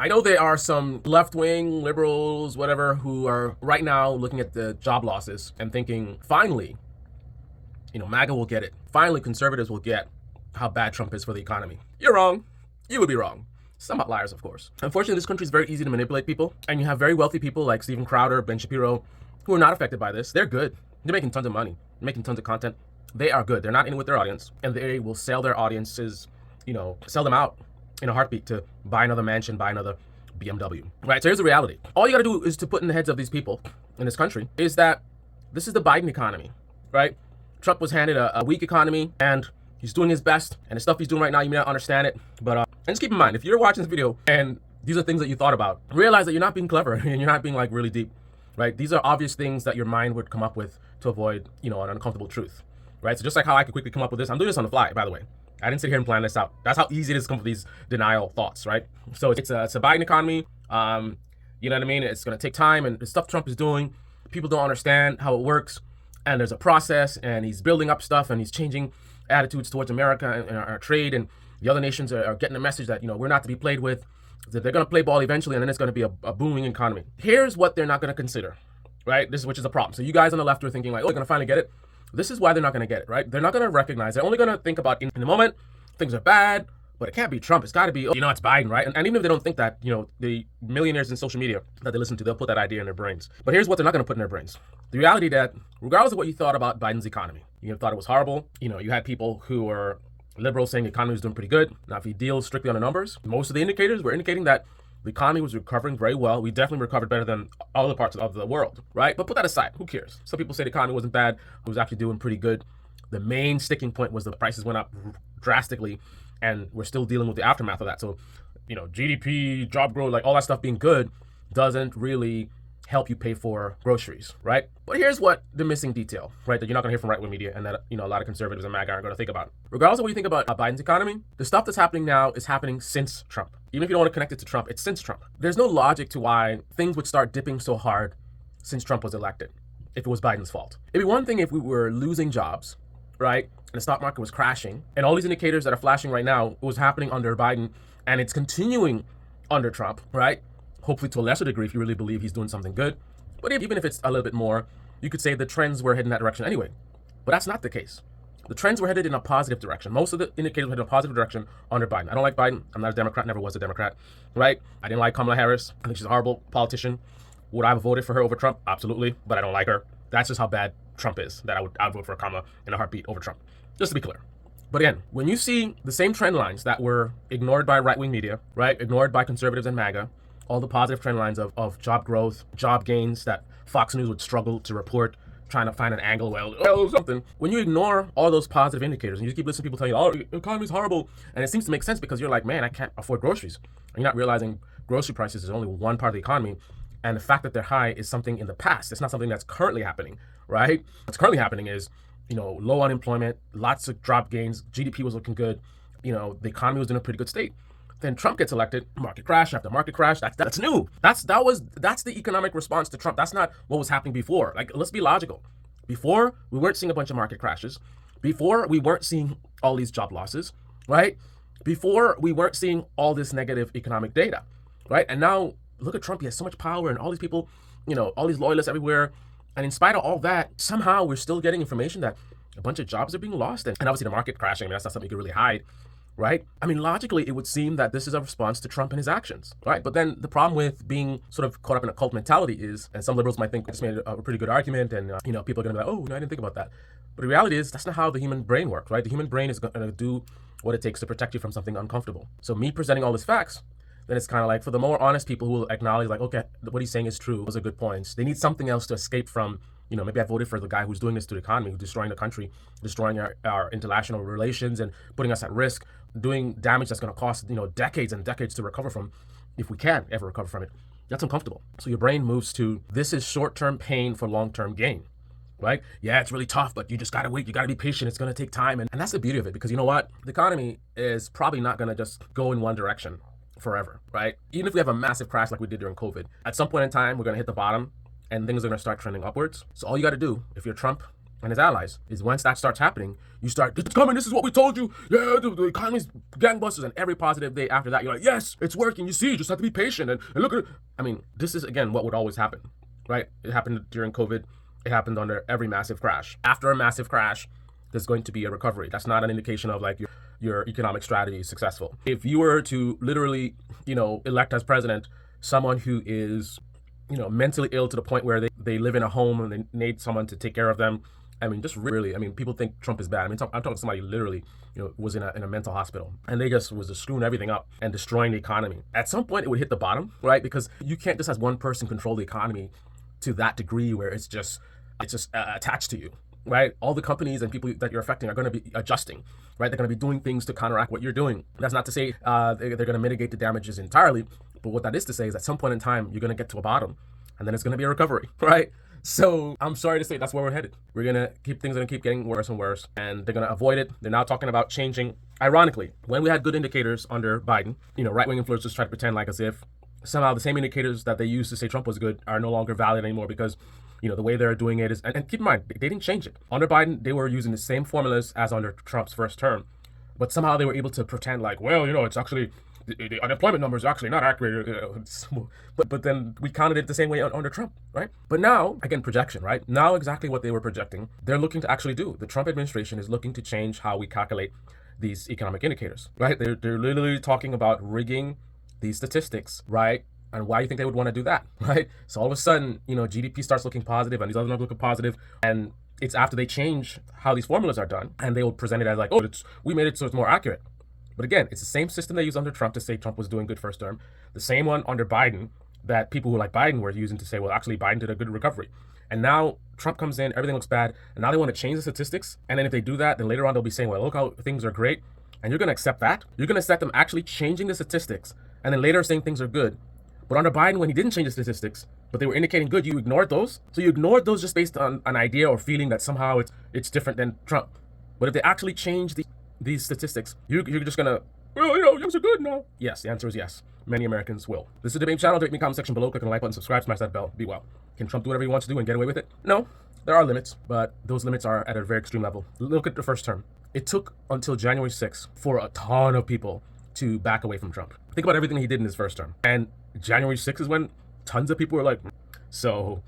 I know there are some left-wing liberals, whatever, who are right now looking at the job losses and thinking, finally, MAGA will get it. Finally, conservatives will get how bad Trump is for the economy. You're wrong. You would be wrong. Some outliers, of course. Unfortunately, this country is very easy to manipulate people, and you have very wealthy people like Steven Crowder, Ben Shapiro, who are not affected by this. They're good. They're making tons of money. They're making tons of content. They are good. They're not in it with their audience, and they will sell their audiences, sell them out in a heartbeat to buy another mansion, buy another BMW. Right? So here's the reality. All you got to do is to put in the heads of these people in this country is that this is the Biden economy, right? Trump was handed a weak economy, and he's doing his best, and the stuff he's doing right now, you may not understand it, but and just keep in mind, if you're watching this video and these are things that you thought about, realize that you're not being clever and you're not being like really deep, right? These are obvious things that your mind would come up with to avoid, an uncomfortable truth, right? So just like how I could quickly come up with this, I'm doing this on the fly, by the way. I didn't sit here and plan this out. That's how easy it is to come up with these denial thoughts, right? So it's a Biden economy. You know what I mean? It's going to take time, and the stuff Trump is doing, people don't understand how it works, and there's a process, and he's building up stuff, and he's changing attitudes towards America and our trade, and the other nations are getting a message that, we're not to be played with, that they're going to play ball eventually, and then it's going to be a booming economy. Here's what they're not going to consider, right? Which is a problem. So you guys on the left are thinking like, oh, they're going to finally get it. This is why they're not going to get it, right? They're not going to recognize. They're only going to think about in the moment, things are bad, but it can't be Trump. It's got to be, it's Biden, right? And even if they don't think that, the millionaires in social media that they listen to, they'll put that idea in their brains. But here's what they're not going to put in their brains. The reality that regardless of what you thought about Biden's economy, you thought it was horrible. You had people who were liberals saying the economy was doing pretty good. Now, if you deal strictly on the numbers, most of the indicators were indicating that the economy was recovering very well. We definitely recovered better than other parts of the world, right? But put that aside. Who cares? Some people say the economy wasn't bad. It was actually doing pretty good. The main sticking point was the prices went up drastically, and we're still dealing with the aftermath of that. So, GDP, job growth, like all that stuff being good doesn't really help you pay for groceries, right? But here's what the missing detail, right, that you're not going to hear from right-wing media and that, a lot of conservatives and MAGA aren't going to think about. Regardless of what you think about Biden's economy, the stuff that's happening now is happening since Trump. Even if you don't want to connect it to Trump, it's since Trump. There's no logic to why things would start dipping so hard since Trump was elected, if it was Biden's fault. It'd be one thing if we were losing jobs, right, and the stock market was crashing, and all these indicators that are flashing right now, it was happening under Biden, and it's continuing under Trump, right? Hopefully to a lesser degree if you really believe he's doing something good. But even if it's a little bit more, you could say the trends were heading that direction anyway. But that's not the case. The trends were headed in a positive direction. Most of the indicators were headed in a positive direction under Biden. I don't like Biden. I'm not a Democrat, never was a Democrat, right? I didn't like Kamala Harris. I think she's a horrible politician. Would I have voted for her over Trump? Absolutely, but I don't like her. That's just how bad Trump is, that I would vote for Kamala in a heartbeat over Trump, just to be clear. But again, when you see the same trend lines that were ignored by right-wing media, right, ignored by conservatives and MAGA, all the positive trend lines of job growth, job gains that Fox News would struggle to report, trying to find an angle, something. When you ignore all those positive indicators and you keep listening to people tell you, oh, the economy's horrible, and it seems to make sense because you're like, man, I can't afford groceries. And you're not realizing grocery prices is only one part of the economy, and the fact that they're high is something in the past. It's not something that's currently happening, right? What's currently happening is, low unemployment, lots of job gains, GDP was looking good, the economy was in a pretty good state. Then Trump gets elected, market crash after market crash. That's new. That's the economic response to Trump. That's not what was happening before. Like, let's be logical. Before, we weren't seeing a bunch of market crashes. Before, we weren't seeing all these job losses, right? Before, we weren't seeing all this negative economic data, right? And now, look at Trump. He has so much power and all these people, all these loyalists everywhere. And in spite of all that, somehow we're still getting information that a bunch of jobs are being lost. And obviously the market crashing, that's not something you can really hide, right? I mean, logically, it would seem that this is a response to Trump and his actions, right? But then the problem with being sort of caught up in a cult mentality is, and some liberals might think this made a pretty good argument, and people are going to be like, oh, no, I didn't think about that. But the reality is that's not how the human brain works, right? The human brain is going to do what it takes to protect you from something uncomfortable. So me presenting all these facts, then it's kind of like, for the more honest people who will acknowledge, like, okay, what he's saying is true, those are good points. They need something else to escape from. Maybe I voted for the guy who's doing this to the economy, who's destroying the country, destroying our international relations and putting us at risk, doing damage that's going to cost, decades and decades to recover from, if we can ever recover from it. That's uncomfortable. So your brain moves to, this is short-term pain for long-term gain, right? Yeah, it's really tough, but you just got to wait. You got to be patient. It's going to take time. And that's the beauty of it, because you know what? The economy is probably not going to just go in one direction forever, right? Even if we have a massive crash like we did during COVID, at some point in time, we're going to hit the bottom and things are going to start trending upwards. So all you got to do, if you're Trump and his allies, is once that starts happening, you start, it's coming, this is what we told you. Yeah, the economy's gangbusters. And every positive day after that, you're like, yes, it's working. You see, you just have to be patient. And look at it. I mean, this is, again, what would always happen, right? It happened during COVID. It happened under every massive crash. After a massive crash, there's going to be a recovery. That's not an indication of like your economic strategy is successful. If you were to literally, elect as president someone who is, mentally ill to the point where they live in a home and they need someone to take care of them. I mean, just really, people think Trump is bad. I'm talking to somebody who literally, was in a mental hospital, and they was just screwing everything up and destroying the economy. At some point, it would hit the bottom, right? Because you can't just as one person control the economy to that degree where it's just attached to you, right? All the companies and people that you're affecting are going to be adjusting, right? They're going to be doing things to counteract what you're doing. That's not to say they're going to mitigate the damages entirely, but what that is to say is at some point in time, you're going to get to a bottom, and then it's going to be a recovery, right? So I'm sorry to say that's where we're headed. Things are going to keep getting worse and worse, and they're going to avoid it. They're now talking about changing. Ironically, when we had good indicators under Biden, right-wing influencers try to pretend like as if somehow the same indicators that they used to say Trump was good are no longer valid anymore because the way they're doing it is, and keep in mind, they didn't change it. Under Biden, they were using the same formulas as under Trump's first term, but somehow they were able to pretend like, well, it's actually, the unemployment numbers are actually not accurate. But then we counted it the same way under Trump, right? But now, again, projection, right? Now exactly what they were projecting, they're looking to actually do. The Trump administration is looking to change how we calculate these economic indicators, right? They're literally talking about rigging these statistics, right? And why do you think they would want to do that, right? So all of a sudden, GDP starts looking positive and these other numbers look positive, and it's after they change how these formulas are done, and they will present it as like, oh, we made it so it's more accurate. But again, it's the same system they used under Trump to say Trump was doing good first term, the same one under Biden that people who like Biden were using to say, well, actually Biden did a good recovery. And now Trump comes in, everything looks bad, and now they want to change the statistics. And then if they do that, then later on they'll be saying, well, look how things are great. And you're going to accept that? You're going to accept them actually changing the statistics and then later saying things are good. But under Biden, when he didn't change the statistics, but they were indicating good, you ignored those. So you ignored those just based on an idea or feeling that somehow it's different than Trump. But if they actually change these statistics, you're just going to, well, things are good now. Yes, the answer is yes. Many Americans will. This is the Debate channel. Rate me, comment section below. Click on the like button, subscribe, smash that bell. Be well. Can Trump do whatever he wants to do and get away with it? No, there are limits, but those limits are at a very extreme level. Look at the first term. It took until January 6th for a ton of people to back away from Trump. Think about everything he did in his first term. And January 6th is when tons of people were like, so